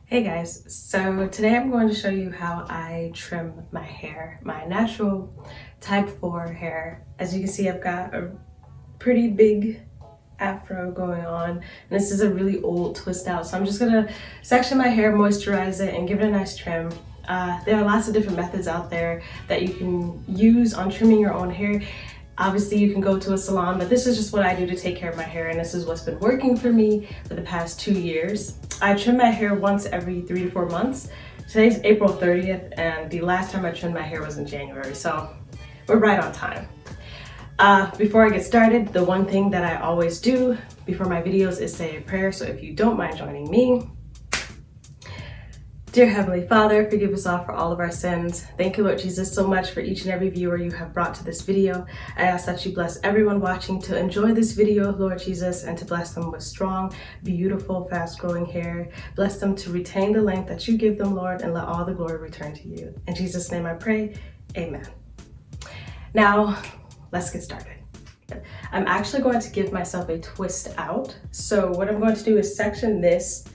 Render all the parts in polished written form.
Hey guys, so today I'm going to show you how I trim my hair, my natural type 4 hair. As you can see, I've got a pretty big afro going on, and this is a really old twist out. So I'm just gonna section my hair, moisturize it, and give it a nice trim. There are lots of different methods out there that you can use on trimming your own hair. Obviously you can go to a salon, but this is just what I do to take care of my hair, and this is what's been working for me for the past 2 years. I trim my hair once every 3 to 4 months. Today's April 30th, and the last time I trimmed my hair was in January, so we're right on time. Before I get started, the one thing that I always do before my videos is say a prayer, so if you don't mind joining me. Dear Heavenly Father, forgive us all for all of our sins. Thank you, Lord Jesus, so much for each and every viewer you have brought to this video. I ask that you bless everyone watching to enjoy this video, Lord Jesus, and to bless them with strong, beautiful, fast-growing hair. Bless them to retain the length that you give them, Lord, and let all the glory return to you. In Jesus' name I pray, amen. Now, let's get started. I'm actually going to give myself a twist out. So what I'm going to do is section this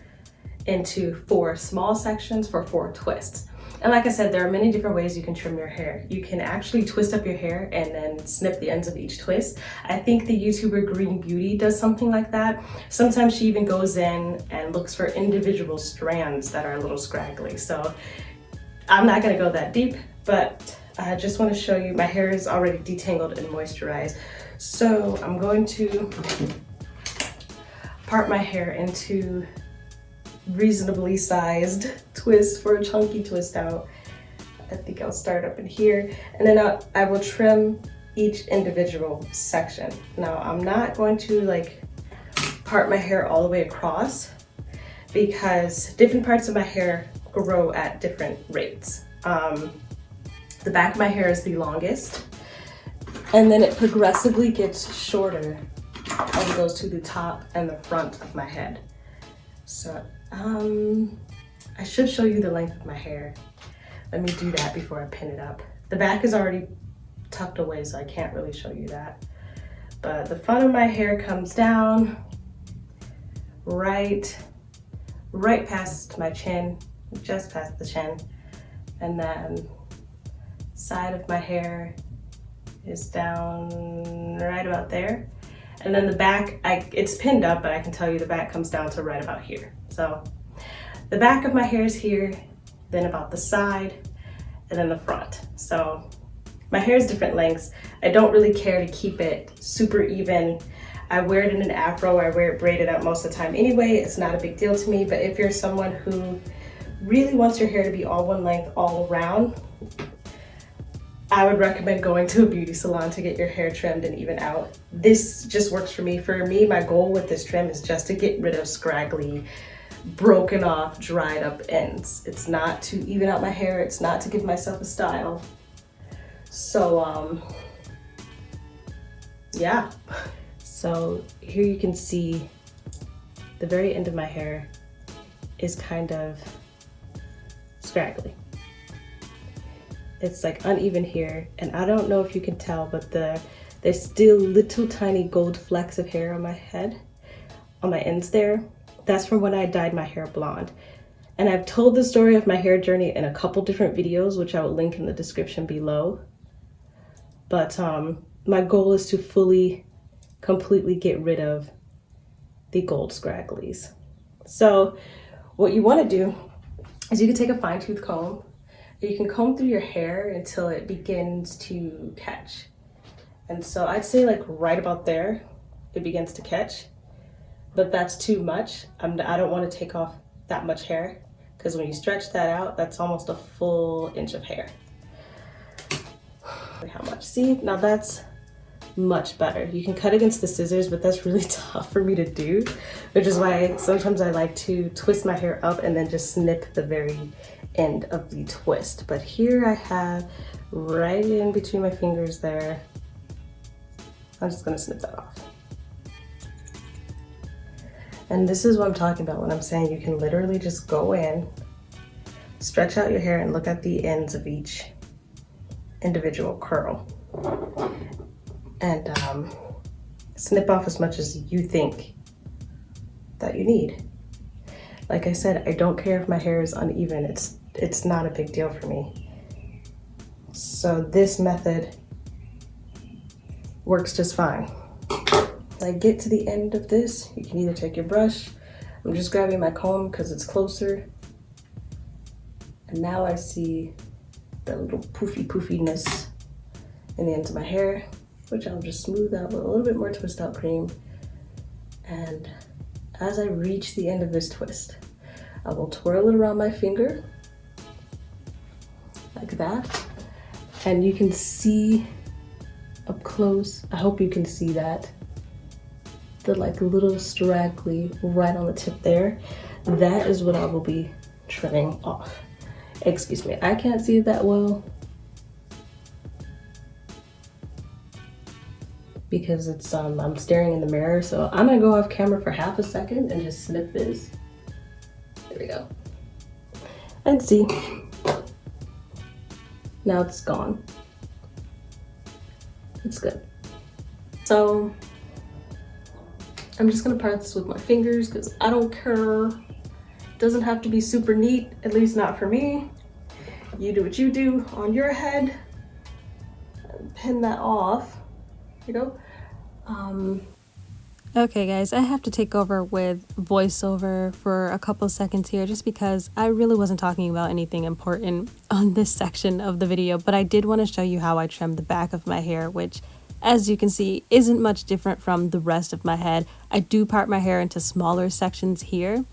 into 4 small sections for 4 twists. And like I said, there are many different ways you can trim your hair. You can actually twist up your hair and then snip the ends of each twist. I think the YouTuber Green Beauty does something like that. Sometimes she even goes in and looks for individual strands that are a little scraggly. So I'm not gonna go that deep, but I just wanna show you my hair is already detangled and moisturized. So I'm going to part my hair into reasonably sized twist for a chunky twist out. I think I'll start up in here, and then I will trim each individual section. Now I'm not going to part my hair all the way across because different parts of my hair grow at different rates. The back of my hair is the longest, and then it progressively gets shorter as it goes to the top and the front of my head. So I should show you the length of my hair. Let me do that before I pin it up. The back is already tucked away, so I can't really show you that. But the front of my hair comes down right past my chin, just past the chin. And then side of my hair is down right about there. And then the back, it's pinned up, but I can tell you the back comes down to right about here. So the back of my hair is here, then about the side, and then the front. So my hair is different lengths. I don't really care to keep it super even. I wear it in an afro, I wear it braided up most of the time anyway. It's not a big deal to me, but if you're someone who really wants your hair to be all one length all around, I would recommend going to a beauty salon to get your hair trimmed and even out. This just works for me. For me, my goal with this trim is just to get rid of scraggly, broken off, dried up ends. It's not to even out my hair. It's not to give myself a style. So, yeah. So here you can see the very end of my hair is kind of scraggly. It's like uneven here, and I don't know if you can tell, but there's still little tiny gold flecks of hair on my head, on my ends there. That's from when I dyed my hair blonde. And I've told the story of my hair journey in a couple different videos, which I will link in the description below. But my goal is to completely get rid of the gold scragglies. So what you want to do is you can take a fine tooth comb. You can comb through your hair until it begins to catch. And so I'd say right about there, it begins to catch, but that's too much. I don't want to take off that much hair, because when you stretch that out, that's almost a full inch of hair. How much? See, now that's much better. You can cut against the scissors, but that's really tough for me to do, which is why sometimes I like to twist my hair up and then just snip the very end of the twist. But here I have right in between my fingers there. I'm just gonna snip that off. And this is what I'm talking about when I'm saying you can literally just go in, stretch out your hair, and look at the ends of each individual curl. And snip off as much as you think that you need. Like I said, I don't care if my hair is uneven. It's not a big deal for me. So this method works just fine. When I get to the end of this, you can either take your brush. I'm just grabbing my comb because it's closer. And now I see the little poofiness in the ends of my hair, which I'll just smooth out with a little bit more twist out cream. And as I reach the end of this twist, I will twirl it around my finger like that. And you can see up close, I hope you can see that, the like little straggly right on the tip there. That is what I will be trimming off. Excuse me, I can't see it that well because it's I'm staring in the mirror. So I'm gonna go off camera for half a second and just snip this. There we go. And see, now it's gone. It's good. So I'm just gonna part this with my fingers because I don't care. It doesn't have to be super neat, at least not for me. You do what you do on your head. Pin that off, you know. Okay guys, I have to take over with voiceover for a couple seconds here just because I really wasn't talking about anything important on this section of the video, but I did want to show you how I trim the back of my hair, which as you can see isn't much different from the rest of my head. I do part my hair into smaller sections here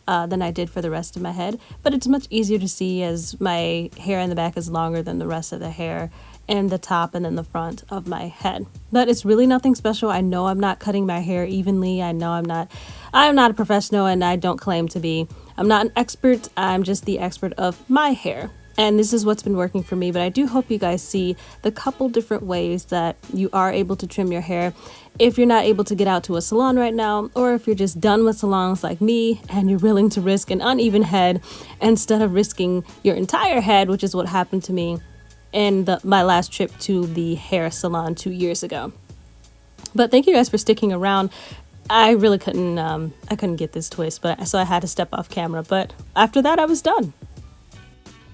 than I did for the rest of my head, but it's much easier to see as my hair in the back is longer than the rest of the hair in the top and then the front of my head. But it's really nothing special. I know I'm not cutting my hair evenly. I know I'm not a professional, and I don't claim to be. I'm not an expert. I'm just the expert of my hair. And this is what's been working for me, but I do hope you guys see the couple different ways that you are able to trim your hair if you're not able to get out to a salon right now, or if you're just done with salons like me and you're willing to risk an uneven head instead of risking your entire head, which is what happened to me in my last trip to the hair salon 2 years ago. But thank you guys for sticking around. I really couldn't get this twist, so I had to step off camera, but after that I was done.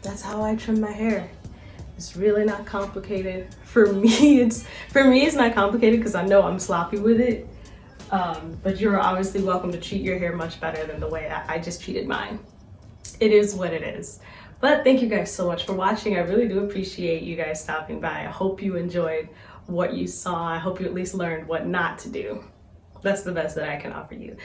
That's how I trim my hair. It's really not complicated. For me, it's not complicated because I know I'm sloppy with it. But you're obviously welcome to treat your hair much better than the way I just treated mine. It is what it is. But thank you guys so much for watching. I really do appreciate you guys stopping by. I hope you enjoyed what you saw. I hope you at least learned what not to do. That's the best that I can offer you.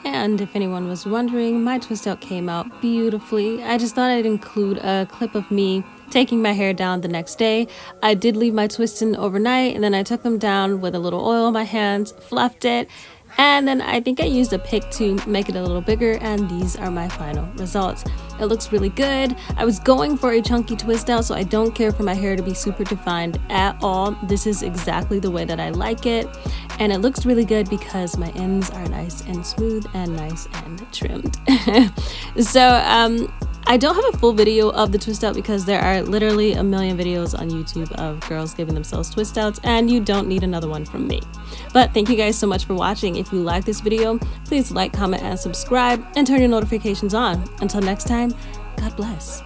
And if anyone was wondering, my twist out came out beautifully. I just thought I'd include a clip of me taking my hair down the next day. I did leave my twists in overnight, and then I took them down with a little oil on my hands, fluffed it, and then I think I used a pick to make it a little bigger, and these are my final results. It looks really good. I was going for a chunky twist out, so I don't care for my hair to be super defined at all. This is exactly the way that I like it, and it looks really good because my ends are nice and smooth and nice and trimmed. So I don't have a full video of the twist out because there are literally a million videos on YouTube of girls giving themselves twist outs, and you don't need another one from me. But thank you guys so much for watching. If you like this video, please like, comment, and subscribe, and turn your notifications on. Until next time, God bless.